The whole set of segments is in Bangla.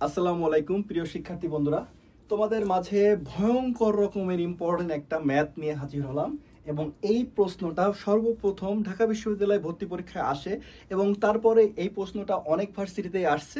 আসসালামু আলাইকুম প্রিয় শিক্ষার্থী বন্ধুরা, তোমাদের মাঝে ভয়ঙ্কর রকমের ইম্পর্টেন্ট একটা ম্যাথ নিয়ে হাজির হলাম। এবং এই প্রশ্নটা সর্বপ্রথম ঢাকা বিশ্ববিদ্যালয়ে ভর্তি পরীক্ষায় আসে এবং তারপরে এই প্রশ্নটা অনেক ভার্সিটিতেই আসছে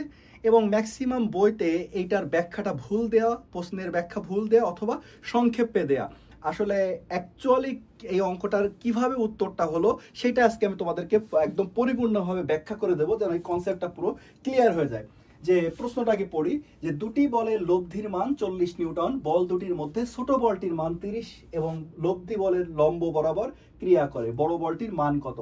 এবং ম্যাক্সিমাম বইতে এইটার ব্যাখ্যাটা ভুল দেওয়া, প্রশ্নের ব্যাখ্যা ভুল দেওয়া অথবা সংক্ষেপে দেয়া। আসলে অ্যাকচুয়ালি এই অঙ্কটার কিভাবে উত্তরটা হলো সেটা আজকে আমি তোমাদেরকে একদম পরিপূর্ণভাবে ব্যাখ্যা করে দেবো, যেন এই কনসেপ্টটা পুরো ক্লিয়ার হয়ে যায়। যে প্রশ্নটাকে পড়ি, যে দুটি বলের লব্ধির মান 40 নিউটন, বল দুটির মধ্যে ছোট বলটির মান 30 এবং লব্ধি বলের লম্ব বরাবর ক্রিয়া করে, বড় বলটির মান কত?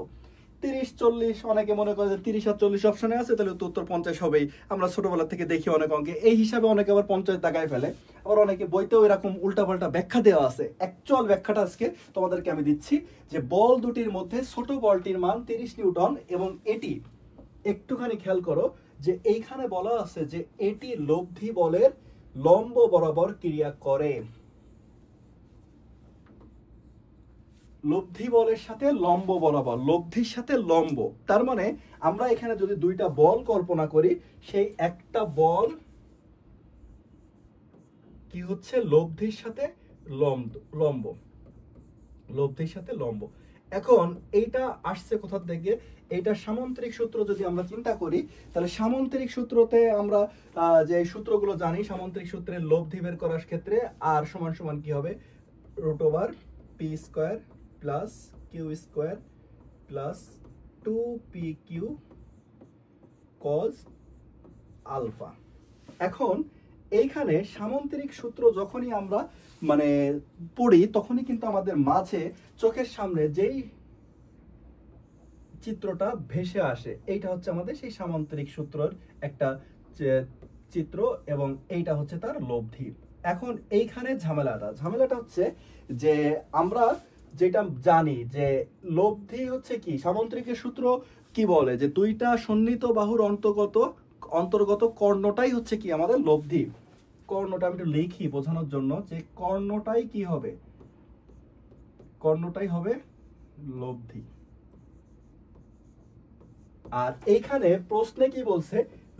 30 40, অনেকে মনে করে যে 30 আর 40 অপশনে আছে, তাহলে উত্তর 50 হবেই। আমরা ছোটবেলা থেকে দেখি অনেক অঙ্কে এই হিসাবে অনেকে আবার 50 দাগায় ফেলে, আবার অনেকে বইতেও এরকম উল্টাপাল্টা ব্যাখ্যা দেওয়া আছে। অ্যাকচুয়াল ব্যাখ্যাটা আজকে তোমাদেরকে আমি দিচ্ছি। যে বল দুটির মধ্যে ছোট বলটির মান 30 নিউটন এবং এটি, একটুখানি খেয়াল করো যে এইখানে বলা আছে যে এটি লব্ধি বলের লম্ব বরাবর ক্রিয়া করে। লব্ধি বলের সাথে লম্ব বরাবর, লব্ধির সাথে লম্ব, তার মানে আমরা এখানে যদি দুইটা বল কল্পনা করি, সেই একটা বল কি হচ্ছে লব্ধির সাথে লম্ব, লব্ধির সাথে লম্ব। এখন এইটা আসছে কোথা থেকে? এইটা সামান্তরিক সূত্র যদি আমরা চিন্তা করি, তাহলে সামান্তরিক সূত্রতে আমরা যে সূত্রগুলো জানি, সামান্তরিক সূত্রের লব্ধি বের করার ক্ষেত্রে আর সমান সমান কি হবে? Root over P square plus Q square plus 2pq cos alpha. এখন এইখানে সামান্তরিক সূত্র যখনই আমরা পড়ি, তখনই কিন্তু আমাদের মাঝে চোখের সামনে যেই চিত্রটা ভেসে আসে, এইটা হচ্ছে আমাদের সেই সামান্তরিক সূত্রের একটা চিত্র এবং এইটা হচ্ছে তার লব্ধি। এখন এইখানে ঝামেলাটা হচ্ছে যে আমরা যেটা জানি যে লব্ধি হচ্ছে কি, সামান্তরিকের সূত্র কি বলে যে দুইটা সন্নিহিত বাহুর অন্তর্গত কর্ণটাই হচ্ছে কি আমাদের লব্ধি। কর্ণটা আমি একটু লিখি বোঝানোর জন্য, যে কর্ণটাই কি হবে? কর্ণটাই হবে লব্ধি। আর এইখানে প্রশ্নে কি বলছে?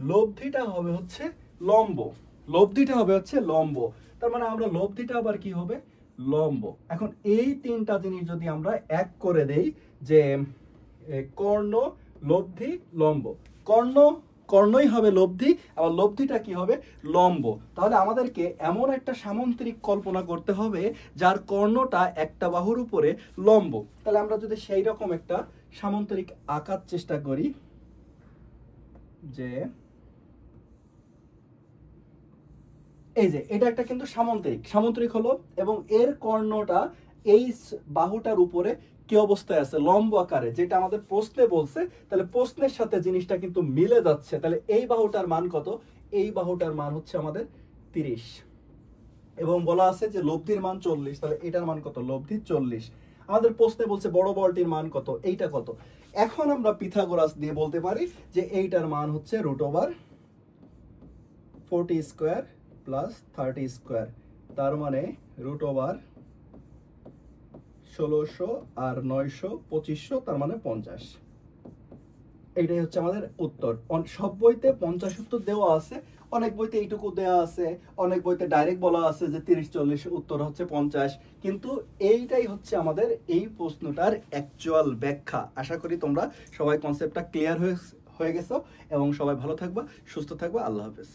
লব্ধিটা হবে হচ্ছে লম্ব, লব্ধিটা হবে হচ্ছে লম্ব। তার মানে আমরা লব্ধিটা আবার কি হবে? লম্ব। এখন এই তিনটা জিনিস যদি আমরা এক করে দেই, যে কর্ণ লব্ধি লম্ব, কর্ণই হবে লব্ধি, আবার লব্ধিটা কি হবে? লম্ব। তাহলে আমাদেরকে এমন একটা সামান্তরিক কল্পনা করতে হবে যার কর্ণটা একটা বাহুর উপরে লম্ব। তাহলে আমরা যদি সেই রকম একটা সামান্তরিক আঁকার চেষ্টা করি, যে এই যে এটা একটা কিন্তু সামান্তরিক হলো এবং এর কর্ণটা এই বাহুটার উপরে কি অবস্থায় আছে? লম্ব আকারে, যেটা আমাদের প্রশ্নে বলছে। তাহলে প্রশ্নের সাথে জিনিসটা কিন্তু মিলে যাচ্ছে। তাহলে এই বাহুটার মান কত? এই বাহুটার মান হচ্ছে আমাদের 30 এবং বলা আছে যে লব্ধির মান 40, তাহলে এটার মান কত? লব্ধি 40। আমাদের প্রশ্নে বলছে বড় বলটির মান কত, এইটা কত? এখন আমরা পিথাগোরাস দিয়ে বলতে পারি যে এইটার মান হচ্ছে root over 40 square plus 30 square, তার মানে রুট ওভার 1600 আর 900 2500, তার মানে 50। এইটাই হচ্ছে আমাদের উত্তর। সব বইতে 50 উত্তর দেওয়া আছে, অনেক বইতে এইটুকু দেওয়া আছে, অনেক বইতে ডাইরেক্ট বলা আছে যে 30 40, উত্তর হচ্ছে 50। কিন্তু এইটাই হচ্ছে আমাদের এই প্রশ্নটার অ্যাকচুয়াল ব্যাখ্যা। আশা করি তোমরা সবাই কনসেপ্টটা ক্লিয়ার হয়ে গেছো এবং সবাই ভালো থাকবা, সুস্থ থাকবা। আল্লাহ হাফেজ।